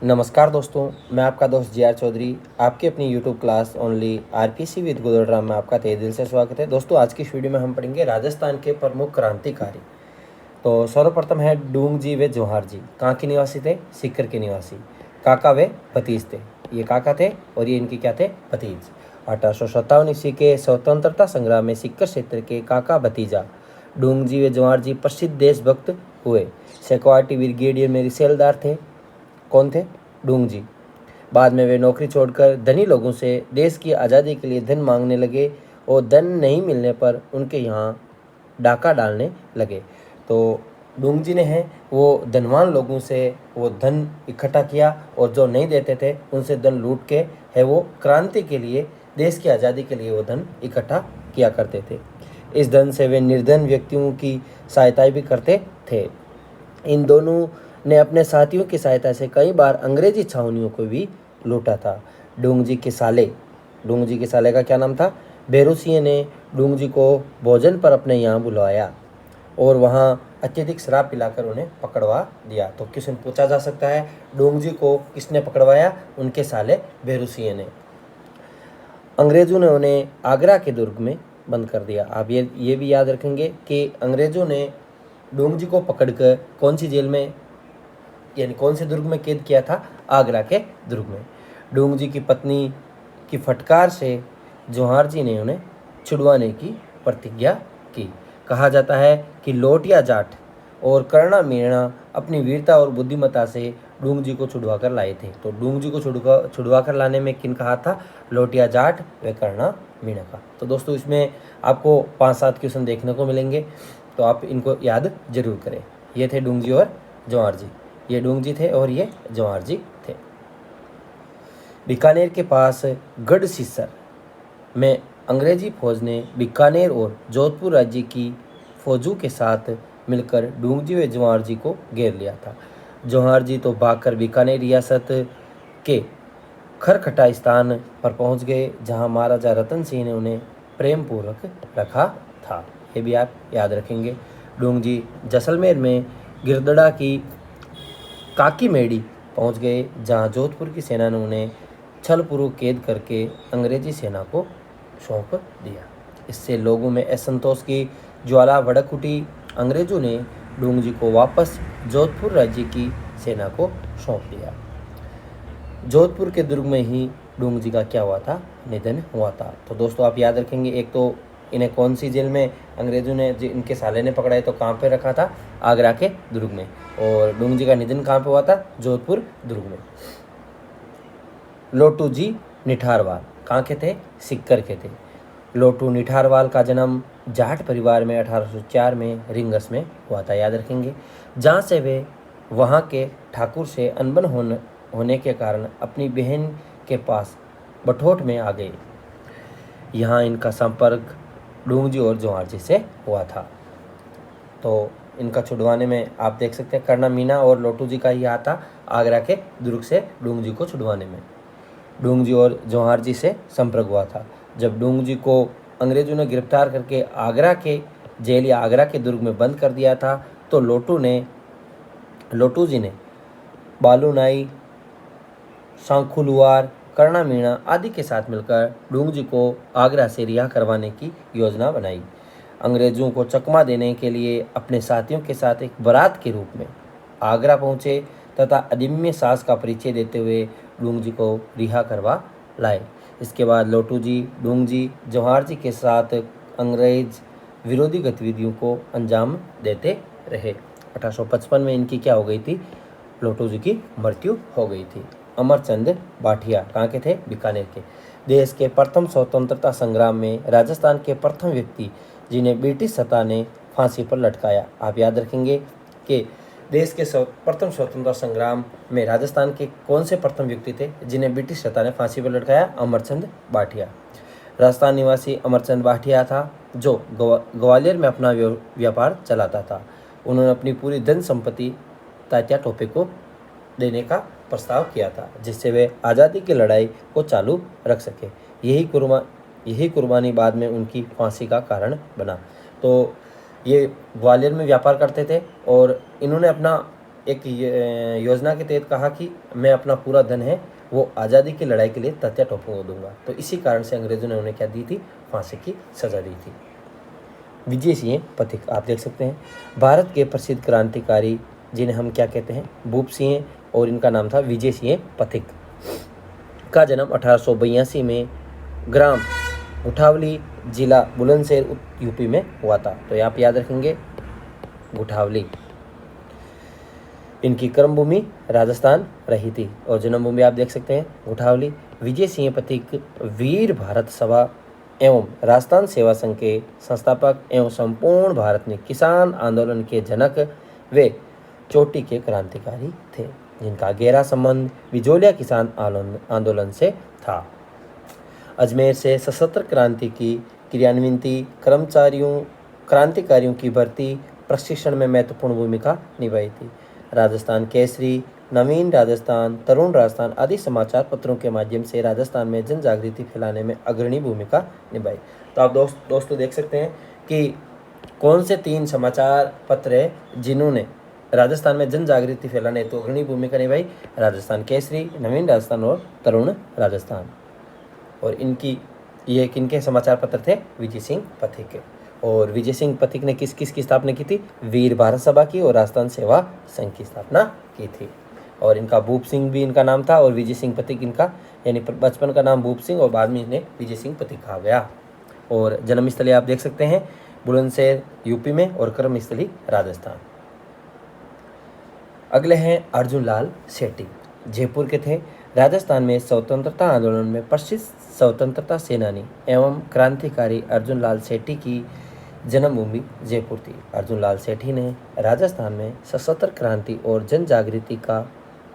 नमस्कार दोस्तों, मैं आपका दोस्त जी आर चौधरी। आपकी अपनी YouTube class only RPC with Gurugram में आपका तहे दिल से स्वागत है। दोस्तों, आज की इस वीडियो में हम पढ़ेंगे राजस्थान के प्रमुख क्रांतिकारी। तो सर्वप्रथम है डूंगजी व जोहार जी। कहाँ के निवासी थे? सीकर के निवासी। काका व भतीज थे। ये काका थे और ये इनके क्या थे? भतीज। 1857 ईस्वी के स्वतंत्रता संग्राम में सीकर क्षेत्र के काका भतीजा डूंगजी व जोहार जी प्रसिद्ध देशभक्त हुए। सिक्योरिटी ब्रिगेडियर में रिसेलदार थे। कौन थे? डूंगजी। बाद में वे नौकरी छोड़कर धनी लोगों से देश की आज़ादी के लिए धन मांगने लगे और धन नहीं मिलने पर उनके यहाँ डाका डालने लगे। तो डूंगजी ने है वो धनवान लोगों से वो धन इकट्ठा किया और जो नहीं देते थे उनसे धन लूट के है वो क्रांति के लिए, देश की आज़ादी के लिए वो धन इकट्ठा किया करते थे। इस धन से वे निर्धन व्यक्तियों की सहायता भी करते थे। इन दोनों ने अपने साथियों की सहायता से कई बार अंग्रेजी छावनियों को भी लूटा था। डूंगजी के साले का क्या नाम था? भैरू सिंह ने डूंगजी को भोजन पर अपने यहाँ बुलवाया और वहाँ अत्यधिक शराब पिलाकर उन्हें पकड़वा दिया। तो क्वेश्चन पूछा जा सकता है, डूंगजी को किसने पकड़वाया? उनके साले भैरू सिंह ने। अंग्रेजों ने उन्हें आगरा के दुर्ग में बंद कर दिया। आप ये भी याद रखेंगे कि अंग्रेजों ने डूंगजी को पकड़कर कौन सी जेल में, यानी कौन से दुर्ग में कैद किया था? आगरा के दुर्ग में। डूंगजी की पत्नी की फटकार से जोहार जी ने उन्हें छुड़वाने की प्रतिज्ञा की। कहा जाता है कि लोटिया जाट और कर्णा मीणा अपनी वीरता और बुद्धिमत्ता से डूंगजी को छुड़वा कर लाए थे। तो डूंगजी को छुड़वा कर लाने में किन कहा था? लोटिया जाट व कर्णा मीणा का। तो दोस्तों, इसमें आपको 5-7 क्वेश्चन देखने को मिलेंगे, तो आप इनको याद जरूर करें। ये थे डूंगजी और जोहार जी। ये डूंगजी थे और ये जोहार जी थे। बीकानेर के पास गढ़सीसर में अंग्रेजी फौज ने बीकानेर और जोधपुर राज्य की फौजों के साथ मिलकर डूंगजी व जोहार जी को घेर लिया था। जोहार जी तो भागकर बीकानेर रियासत के खरखटा स्थान पर पहुंच गए, जहां महाराजा रतन सिंह ने उन्हें प्रेम पूर्वक रखा था। ये भी आप याद रखेंगे। डूंगजी जैसलमेर में गिरदड़ा की काकीमेड़ी पहुंच गए, जहां जोधपुर की सेना ने उन्हें छलपूर्वक कैद करके अंग्रेजी सेना को सौंप दिया। इससे लोगों में असंतोष की ज्वाला भड़क उठी। अंग्रेजों ने डूंगजी को वापस जोधपुर राज्य की सेना को सौंप दिया। जोधपुर के दुर्ग में ही डूंगजी का क्या हुआ था? निधन हुआ था। तो दोस्तों, आप याद रखेंगे, एक तो इन्हें कौन सी जेल में अंग्रेजों ने, इनके साले ने पकड़ा है, तो कहाँ पे रखा था? आगरा के दुर्ग में। और डूंगजी का निधन कहाँ पे हुआ था? जोधपुर दुर्ग में। लोटू जी निठारवाल कहाँ के थे? सिक्कर के थे। लोटू निठारवाल का जन्म जाट परिवार में 1804 में रिंगस में हुआ था, याद रखेंगे, जहाँ से वे वहाँ के ठाकुर से अनबन होने के कारण अपनी बहन के पास बठोट में आ गए। यहाँ इनका संपर्क डूंगजी और जोहार जी से हुआ था। तो इनका छुड़वाने में आप देख सकते हैं, कर्णा मीना और लोटू जी का ही हाथ था आगरा के दुर्ग से डूंगजी को छुड़वाने में। डूंगजी और जोहार जी से संपर्क हुआ था। जब डूंगजी को अंग्रेजों ने गिरफ्तार करके आगरा के जेल या आगरा के दुर्ग में बंद कर दिया था, तो लोटू जी ने बालू नाई, सांखुलुआर, कर्णा मीणा आदि के साथ मिलकर डूंगजी को आगरा से रिहा करवाने की योजना बनाई। अंग्रेजों को चकमा देने के लिए अपने साथियों के साथ एक बारात के रूप में आगरा पहुंचे तथा अदम्य साहस का परिचय देते हुए डूंगजी को रिहा करवा लाए। इसके बाद लोटू जी, डूंगजी, जोहार जी के साथ अंग्रेज विरोधी गतिविधियों को अंजाम देते रहे। 1855 में इनकी क्या हो गई थी? लोटू जी की मृत्यु हो गई थी। अमरचंद बाठिया कहाँ के थे? बीकानेर के। देश के प्रथम स्वतंत्रता संग्राम में राजस्थान के प्रथम व्यक्ति जिन्हें ब्रिटिश सत्ता ने फांसी पर लटकाया। आप याद रखेंगे कि देश के प्रथम स्वतंत्रता संग्राम में राजस्थान के कौन से प्रथम व्यक्ति थे जिन्हें ब्रिटिश सत्ता ने फांसी पर लटकाया? अमरचंद बाठिया। राजस्थान निवासी अमरचंद बाठिया था, जो ग्वालियर में अपना व्यापार चलाता था। उन्होंने अपनी पूरी धन संपत्ति तात्या टोपे को देने का प्रस्ताव किया था, जिससे वे आज़ादी की लड़ाई को चालू रख सके। यही कुर्बानी बाद में उनकी फांसी का कारण बना। तो ये ग्वालियर में व्यापार करते थे और इन्होंने अपना एक योजना के तहत कहा कि मैं अपना पूरा धन है वो आज़ादी की लड़ाई के लिए तात्या टोपे को दूंगा। तो इसी कारण से अंग्रेजों ने उन्हें क्या दी थी, फांसी की सजा दी थी। विजय सिंह पथिक आप देख सकते हैं, भारत के प्रसिद्ध क्रांतिकारी जिन्हें हम क्या कहते हैं, भूप सिंह, और इनका नाम था विजय सिंह पथिक का जन्म 1882 में ग्राम गुठावली, जिला बुलंदशहर, यूपी में हुआ था। तो यहाँ पे याद रखेंगे गुठावली। इनकी कर्मभूमि राजस्थान रही थी और जन्मभूमि आप देख सकते हैं गुठावली। विजय सिंह पथिक वीर भारत सभा एवं राजस्थान सेवा संघ के संस्थापक एवं संपूर्ण भारत में किसान आंदोलन के जनक वे चोटी के क्रांतिकारी थे, जिनका गहरा संबंध बिजोलिया किसान आंदोलन से था। अजमेर से सशस्त्र क्रांति की क्रियान्वित क्रांतिकारियों की भर्ती प्रशिक्षण में महत्वपूर्ण भूमिका निभाई थी। राजस्थान केसरी, नवीन राजस्थान, तरुण राजस्थान आदि समाचार पत्रों के माध्यम से राजस्थान में जन जागृति फैलाने में अग्रणी भूमिका निभाई। तो आप दोस्तों देख सकते हैं कि कौन से 3 समाचार पत्र हैं जिन्होंने राजस्थान में जन जागृति फैलाने तो अग्रणी भूमिका निभाई, राजस्थान केसरी, नवीन राजस्थान और तरुण राजस्थान। और ये किनके समाचार पत्र थे, विजय सिंह पथिक। और विजय सिंह पथिक ने किस किस की स्थापना की थी, वीर भारत सभा की और राजस्थान सेवा संघ की स्थापना की थी। और इनका भूप सिंह भी इनका नाम था और विजय सिंह पथिक इनका, यानी बचपन का नाम भूप सिंह और बाद में इन्हें विजय सिंह पथिक कहा गया। और जन्मस्थली आप देख सकते हैं बुलंदशहर यूपी में और कर्मस्थली राजस्थान। अगले हैं अर्जुन लाल सेठी, जयपुर के थे। राजस्थान में स्वतंत्रता आंदोलन में प्रसिद्ध स्वतंत्रता सेनानी एवं क्रांतिकारी अर्जुन लाल सेठी की जन्मभूमि जयपुर थी। अर्जुन लाल सेठी ने राजस्थान में सशस्त्र क्रांति और जन जागृति का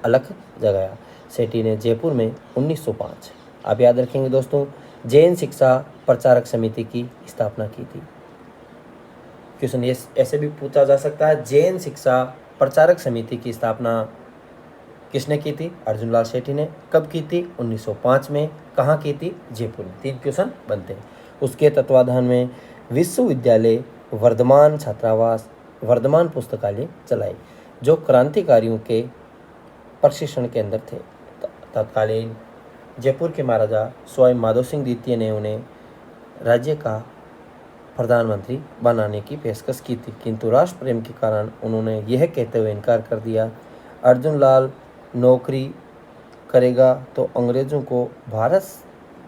अलख जगाया। सेठी ने जयपुर में 1905, आप याद रखेंगे दोस्तों, जैन शिक्षा प्रचारक समिति की स्थापना की थी। क्वेश्चन ये ऐसे भी पूछा जा सकता है, जैन शिक्षा प्रचारक समिति की स्थापना किसने की थी, अर्जुन लाल सेठी ने। कब की थी, 1905 में। कहाँ की थी, जयपुर में। 3 क्वेश्चन बनते हैं। उसके तत्वाधान में विश्वविद्यालय, वर्धमान छात्रावास, वर्धमान पुस्तकालय चलाए, जो क्रांतिकारियों के प्रशिक्षण के अंदर थे। तत्कालीन जयपुर के महाराजा स्वयं माधव सिंह द्वितीय ने उन्हें राज्य का प्रधानमंत्री बनाने की पेशकश की थी, किंतु राष्ट्र प्रेम के कारण उन्होंने यह कहते हुए इनकार कर दिया, अर्जुन लाल नौकरी करेगा तो अंग्रेज़ों को भारत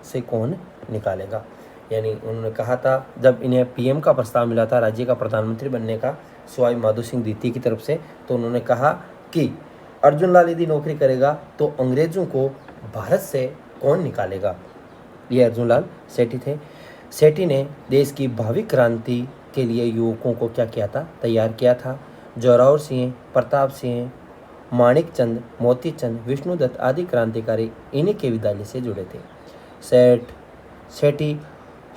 से कौन निकालेगा। यानी उन्होंने कहा था, जब इन्हें पीएम का प्रस्ताव मिला था राज्य का प्रधानमंत्री बनने का स्वयं माधव सिंह द्वितीय की तरफ से, तो उन्होंने कहा कि अर्जुन लाल यदि नौकरी करेगा तो अंग्रेज़ों को भारत से कौन निकालेगा। ये अर्जुन लाल सेठी थे। सेठी ने देश की भावी क्रांति के लिए युवकों को क्या किया था, तैयार किया था। जोरावर सिंह, प्रताप सिंह, माणिक चंद, मोती चंद, विष्णुदत्त आदि क्रांतिकारी इन्हीं के विद्यालय से जुड़े थे। सेठी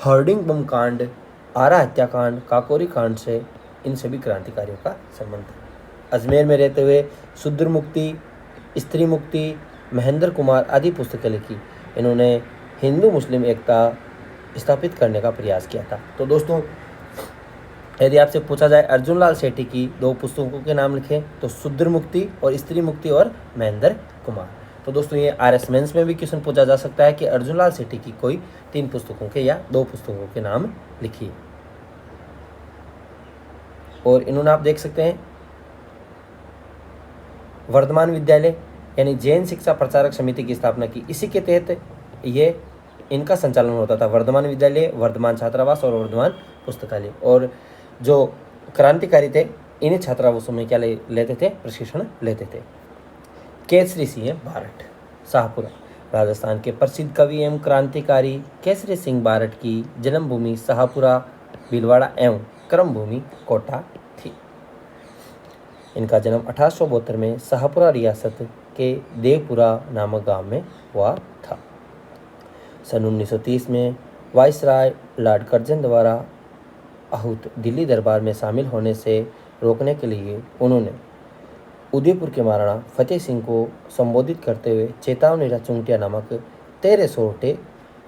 हर्डिंग बम कांड, आरा हत्याकांड, काकोरी कांड से इन सभी क्रांतिकारियों का संबंध है। अजमेर में रहते हुए शूद्र मुक्ति, स्त्री मुक्ति, महेंद्र कुमार आदि पुस्तकें लिखी। इन्होंने हिंदू मुस्लिम एकता स्थापित करने का प्रयास किया था। तो दोस्तों, यदि आपसे पूछा जाए अर्जुन लाल सेठी की 2 पुस्तकों के नाम लिखें, तो शूद्र मुक्ति और स्त्री मुक्ति और महेंद्र कुमार। तो दोस्तों, ये RS मेंस में भी क्वेश्चन पूछा जा सकता है कि अर्जुन लाल सेठी की कोई 3 पुस्तकों के या 2 पुस्तकों के नाम लिखिए। और इन्होंने आप देख सकते हैं वर्धमान विद्यालय यानी जैन शिक्षा प्रचारक समिति की स्थापना की। इसी के तहत ये इनका संचालन होता था, वर्धमान विद्यालय, वर्धमान छात्रावास और वर्धमान पुस्तकालय। और जो क्रांतिकारी थे इन्हीं छात्रावासों में क्या लेते थे, प्रशिक्षण लेते थे। केसरी सिंह बारठ, शाहपुरा। राजस्थान के प्रसिद्ध कवि एवं क्रांतिकारी केसरी सिंह बारठ की जन्मभूमि शाहपुरा, भीलवाड़ा एवं कर्मभूमि कोटा थी। इनका जन्म 1872 में शाहपुरा रियासत के देवपुरा नामक गांव में हुआ था। सन 1930 में वाइसराय लॉर्ड कर्जन द्वारा आहूत दिल्ली दरबार में शामिल होने से रोकने के लिए उन्होंने उदयपुर के महाराणा फतेह सिंह को संबोधित करते हुए चेतावनी चुंटिया नामक 13 सोरठे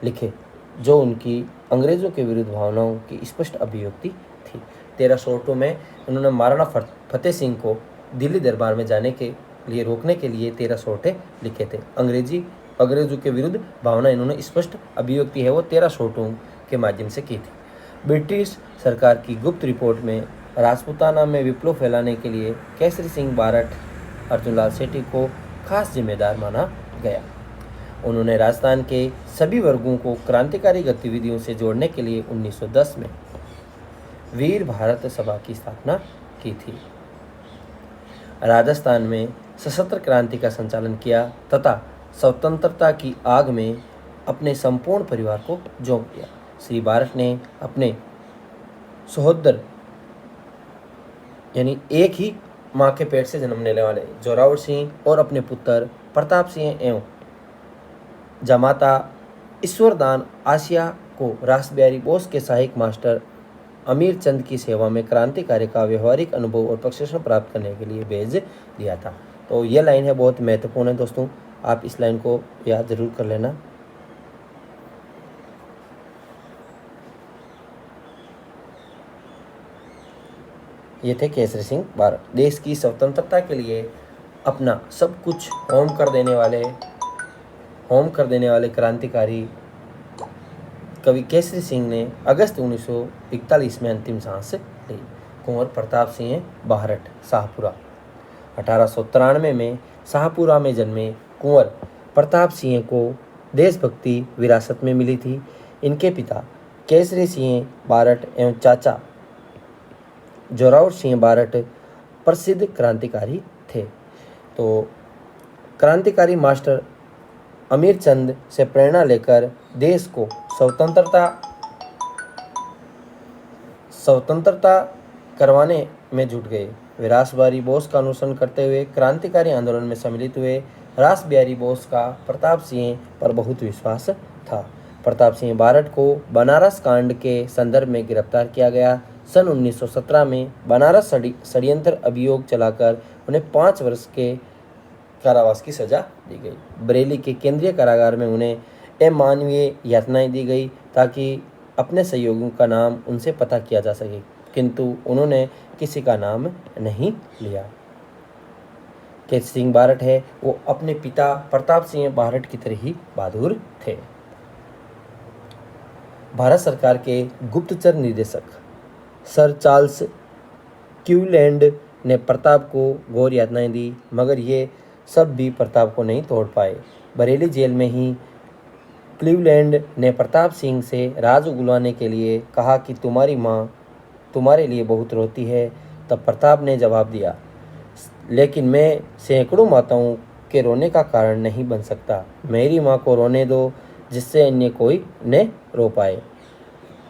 लिखे, जो उनकी अंग्रेज़ों के विरुद्ध भावनाओं की स्पष्ट अभिव्यक्ति थी। 13 सोरठों में उन्होंने महाराणा फतेह सिंह को दिल्ली दरबार में जाने के लिए रोकने के लिए 13 सोटे लिखे थे। अंग्रेजों के विरुद्ध भावना इन्होंने स्पष्ट अभिव्यक्ति है वो 13 सोटों के माध्यम से की थी। ब्रिटिश सरकार की गुप्त रिपोर्ट में राजपूताना में विप्लव फैलाने के लिए केसरी सिंह बारट अर्जुनलाल सेठी को खास जिम्मेदार माना गया। उन्होंने राजस्थान के सभी वर्गों को क्रांतिकारी गतिविधियों से जोड़ने के लिए 1910 में वीर भारत सभा की स्थापना की थी। राजस्थान में सशस्त्र क्रांति का संचालन किया तथा स्वतंत्रता की आग में अपने संपूर्ण परिवार को झोंक दिया। श्री बारट ने अपने सहोदर यानी एक ही मां के पेट से जन्मने वाले जोरावर सिंह और अपने पुत्र प्रताप सिंह एवं जमाता ईश्वरदान आसिया को रासबिहारी बोस के सहायक मास्टर अमीर चंद की सेवा में क्रांति कार्य का व्यवहारिक अनुभव और प्रशिक्षण प्राप्त करने के लिए भेज दिया था। तो ये लाइन है बहुत महत्वपूर्ण है दोस्तों, आप इस लाइन को याद जरूर कर लेना। ये थे केसरी सिंह बारट, देश की स्वतंत्रता के लिए अपना सब कुछ होम कर देने वाले क्रांतिकारी कवि केसरी सिंह ने अगस्त 1941 में अंतिम सांस ली। कुंवर प्रताप सिंह बारट शाहपुरा 1893 में शाहपुरा में जन्मे कुंवर प्रताप सिंह को देशभक्ति विरासत में मिली थी। इनके पिता केसरी सिंह बारट एवं चाचा जोरावर सिंह बारट प्रसिद्ध क्रांतिकारी थे। तो क्रांतिकारी मास्टर अमीर चंद से प्रेरणा लेकर देश को स्वतंत्रता करवाने में जुट गए। वे रासबिहारी बोस का अनुसरण करते हुए क्रांतिकारी आंदोलन में सम्मिलित हुए। रासबिहारी बोस का प्रताप सिंह पर बहुत विश्वास था। प्रताप सिंह बारट को बनारस कांड के संदर्भ में गिरफ्तार किया गया। सन 1917 में बनारस षड्यंत्र अभियोग चलाकर उन्हें 5 वर्ष के कारावास की सजा दी गई। बरेली के केंद्रीय कारागार में उन्हें अमानवीय यातनाएं दी गई ताकि अपने सहयोगियों का नाम उनसे पता किया जा सके, किंतु उन्होंने किसी का नाम नहीं लिया। केसरी सिंह बारट है वो अपने पिता प्रताप सिंह बारट की तरह ही बहादुर थे। भारत सरकार के गुप्तचर निदेशक सर चार्ल्स क्यूलैंड ने प्रताप को घोर यातनाएं दी, मगर ये सब भी प्रताप को नहीं तोड़ पाए। बरेली जेल में ही क्लीवलैंड ने प्रताप सिंह से राज उगलवाने के लिए कहा कि तुम्हारी माँ तुम्हारे लिए बहुत रोती है। तब प्रताप ने जवाब दिया, लेकिन मैं सैकड़ों माताओं के रोने का कारण नहीं बन सकता। मेरी माँ को रोने दो जिससे अन्य कोई न रो पाए।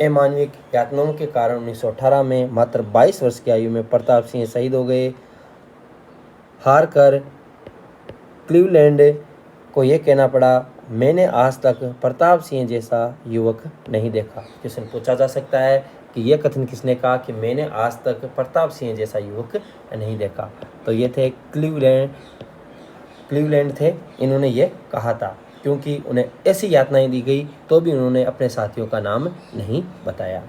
अमानविक यातनाओं के कारण 1918 में मात्र 22 वर्ष की आयु में प्रताप सिंह शहीद हो गए। हार कर क्लीवलैंड को यह कहना पड़ा, मैंने आज तक प्रताप सिंह जैसा युवक नहीं देखा। क्वेश्चन पूछा जा सकता है कि यह कथन किसने कहा कि मैंने आज तक प्रताप सिंह जैसा युवक नहीं देखा। तो ये थे क्लीवलैंड थे, इन्होंने ये कहा था क्योंकि उन्हें ऐसी यातनाएं दी गई तो भी उन्होंने अपने साथियों का नाम नहीं बताया।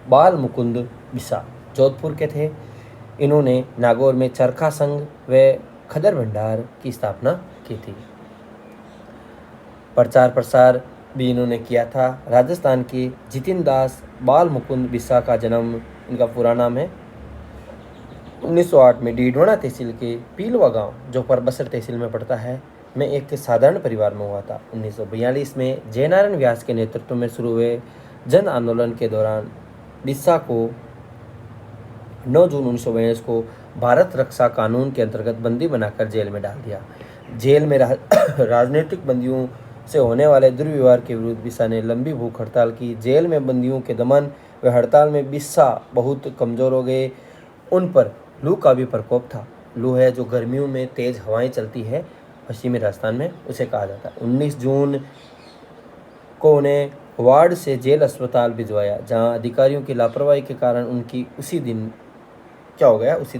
बाल मुकुंद बिसा जोधपुर के थे। इन्होंने नागौर में चरखा संघ व खदर भंडार की स्थापना की थी। प्रचार प्रसार भी इन्होंने किया था। राजस्थान के जितिन दास बाल मुकुंद बिसा का जन्म, इनका पूरा नाम है, 1908 में डीडवाना तहसील के पीलवा गांव जो परबसर तहसील में पड़ता है में एक साधारण परिवार में हुआ था। 1942 में जयनारायण व्यास के नेतृत्व में शुरू हुए जन आंदोलन के दौरान बिस्सा को 9 जून 1942 को भारत रक्षा कानून के अंतर्गत बंदी बनाकर जेल में डाल दिया। जेल में राजनीतिक बंदियों से होने वाले दुर्व्यवहार के विरुद्ध बिस्सा ने लंबी भूख हड़ताल की। जेल में बंदियों के दमन व हड़ताल में बिस्सा बहुत कमज़ोर हो गए। उन पर लू का भी प्रकोप था। लू है जो गर्मियों में तेज़ हवाएं चलती है पश्चिमी राजस्थान में, उसे कहा जाता है। 19 जून को उन्हें वार्ड से जेल अस्पताल भिजवाया, जहां अधिकारियों की लापरवाही के कारण उनकी उसी दिन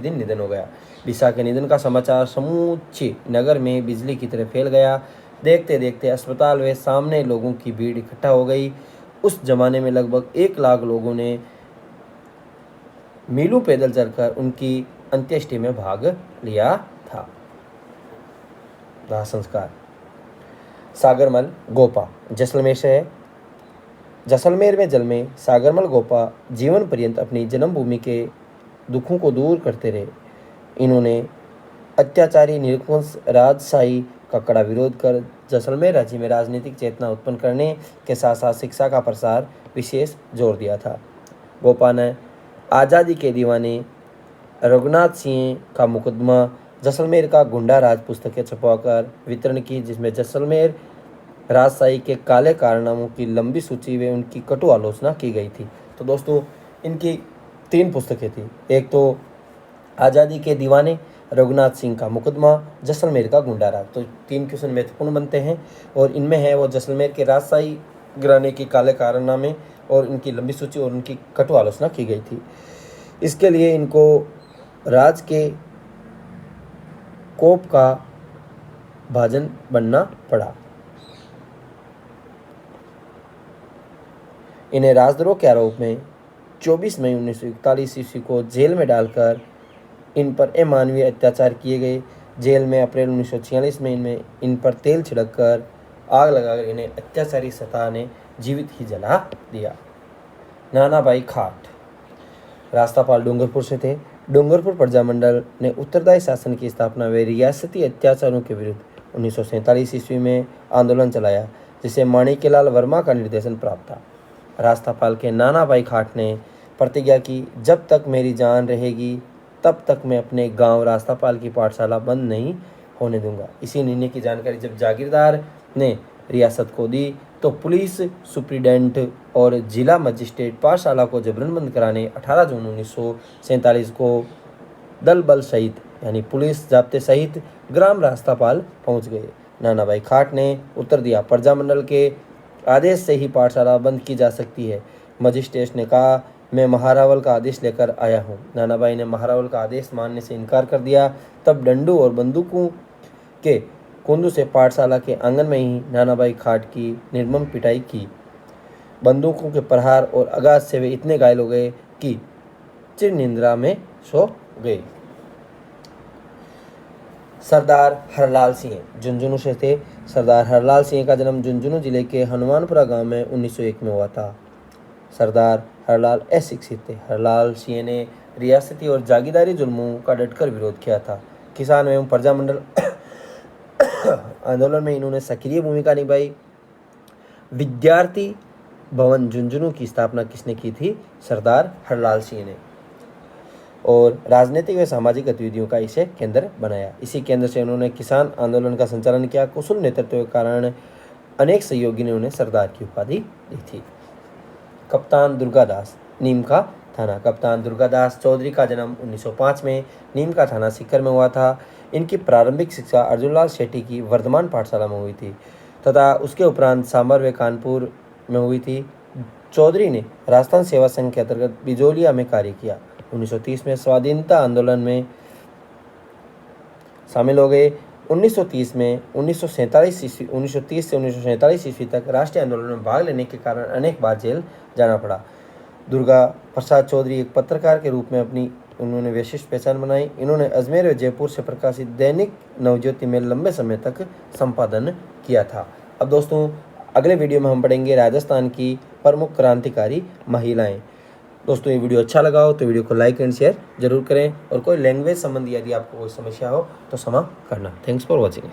निधन हो गया। बिस्सा के निधन का समाचार समूचे नगर में बिजली की तरह फैल गया। देखते देखते अस्पताल व सामने लोगों की भीड़ इकट्ठा हो गई। उस जमाने में लगभग 1 लाख लोगों ने मीलों पैदल चलकर उनकी अंत्येष्टि में भाग लिया था। दाह संस्कार। सागरमल गोपा जैसलमेर से है। जैसलमेर में जन्मे सागरमल गोपा जीवन पर्यंत अपनी जन्मभूमि के दुखों को दूर करते रहे। इन्होंने अत्याचारी निरंकुश राजशाही का कड़ा विरोध कर जैसलमेर राज्य में राजनीतिक चेतना उत्पन्न करने के साथ साथ शिक्षा का प्रसार विशेष जोर दिया था। गोपा ने आज़ादी के दीवाने रघुनाथ सिंह का मुकदमा जैसलमेर का गुंडा राज पुस्तकें छपवाकर वितरण की, जिसमें जैसलमेर राजशाही के काले कारनामों की लंबी सूची में उनकी कटु आलोचना की गई थी। तो दोस्तों इनकी 3 पुस्तकें थी। एक तो आज़ादी के दीवाने, रघुनाथ सिंह का मुकदमा, जैसलमेर का गुंडा राज। तो 3 क्वेश्चन महत्वपूर्ण बनते हैं और इनमें है वो जैसलमेर के राजशाही गिराने के काले कारनामे और इनकी लंबी सूची और उनकी कटु आलोचना की गई थी। इसके लिए इनको राज के कोप का भाजन बनना पड़ा। इन्हें राजद्रोह के आरोप में 24 मई 1941 ईस्वी को जेल में डालकर इन पर अमानवीय अत्याचार किए गए। जेल में अप्रैल 1946 में इन पर तेल छिड़ककर आग लगाकर इन्हें अत्याचारी सत्ता ने जीवित ही जला दिया। नानाभाई खाट रास्तापाल डूंगरपुर से थे। डूंगरपुर प्रजामंडल ने उत्तरदायी शासन की स्थापना व रियासती अत्याचारों के विरुद्ध 1947 ईस्वी में आंदोलन चलाया, जिसे माणिक्यलाल वर्मा का निर्देशन प्राप्त था। रास्तापाल के नानाभाई खाट ने प्रतिज्ञा की, जब तक मेरी जान रहेगी तब तक मैं अपने गांव रास्तापाल की पाठशाला बंद नहीं होने दूंगा। इसी निर्णय की जानकारी जब जागीरदार ने रियासत को दी तो पुलिस सुप्रीडेंट और जिला मजिस्ट्रेट पाठशाला को जबरन बंद कराने 18 जून 1947 को दल बल सहित यानी पुलिस जाब्ते सहित ग्राम रास्तापाल पहुंच गए। नानाभाई खाट ने उत्तर दिया, प्रजामंडल के आदेश से ही पाठशाला बंद की जा सकती है। मजिस्ट्रेट ने कहा, मैं महारावल का आदेश लेकर आया हूँ। नानाभाई ने महारावल का आदेश मानने से इनकार कर दिया। तब डंडू और बंदूकों के कुंदू से पाठशाला के आंगन में ही नानाभाई खाट की निर्मम पिटाई की। बंदूकों के प्रहार और आघात से वे इतने घायल हो गए कि चिर निंद्रा में सो गए। सरदार हरलाल सिंह झुंझुनू से थे। सरदार हरलाल सिंह का जन्म झुंझुनू जिले के हनुमानपुरा गांव में 1901 में हुआ था। सरदार हरलाल अशिक्षित थे। हरलाल सिंह ने रियासती और जागीरदारी जुल्मों का डटकर विरोध किया था। किसान एवं प्रजामंडल आंदोलन में इन्होंने सक्रिय भूमिका निभाई। विद्यार्थी भवन झुंझुनू की स्थापना किसने की थी? सरदार हरलाल सिंह ने। और राजनीतिक व सामाजिक गतिविधियों का इसे केंद्र बनाया। इसी केंद्र से उन्होंने किसान आंदोलन का संचालन किया। कुशल नेतृत्व के कारण अनेक सहयोगी ने उन्हें सरदार की उपाधि दी थी। कप्तान दुर्गादास नीम का थाना। कप्तान दुर्गादास चौधरी का जन्म 1905 में नीम का थाना सीकर में हुआ था। इनकी प्रारंभिक शिक्षा अर्जुनलाल शेट्टी की वर्धमान पाठशाला में हुई थी तथा उसके उपरांत सांभर व कानपुर में हुई थी। चौधरी ने राजस्थान सेवा संघ के अंतर्गत बिजोलिया में कार्य किया। 1930 में स्वाधीनता आंदोलन में शामिल हो गए। 1930 से 1947 ईस्वी तक राष्ट्रीय आंदोलन में भाग लेने के कारण अनेक बार जेल जाना पड़ा। दुर्गा प्रसाद चौधरी एक पत्रकार के रूप में अपनी उन्होंने विशिष्ट पहचान बनाई। इन्होंने अजमेर व जयपुर से प्रकाशित दैनिक नवज्योति में लंबे समय तक संपादन किया था। अब दोस्तों अगले वीडियो में हम पढ़ेंगे राजस्थान की प्रमुख क्रांतिकारी महिलाएं। दोस्तों ये वीडियो अच्छा लगा हो तो वीडियो को लाइक एंड शेयर जरूर करें और कोई लैंग्वेज संबंधी यदि आपको कोई समस्या हो तो क्षमा करना। Thanks for watching.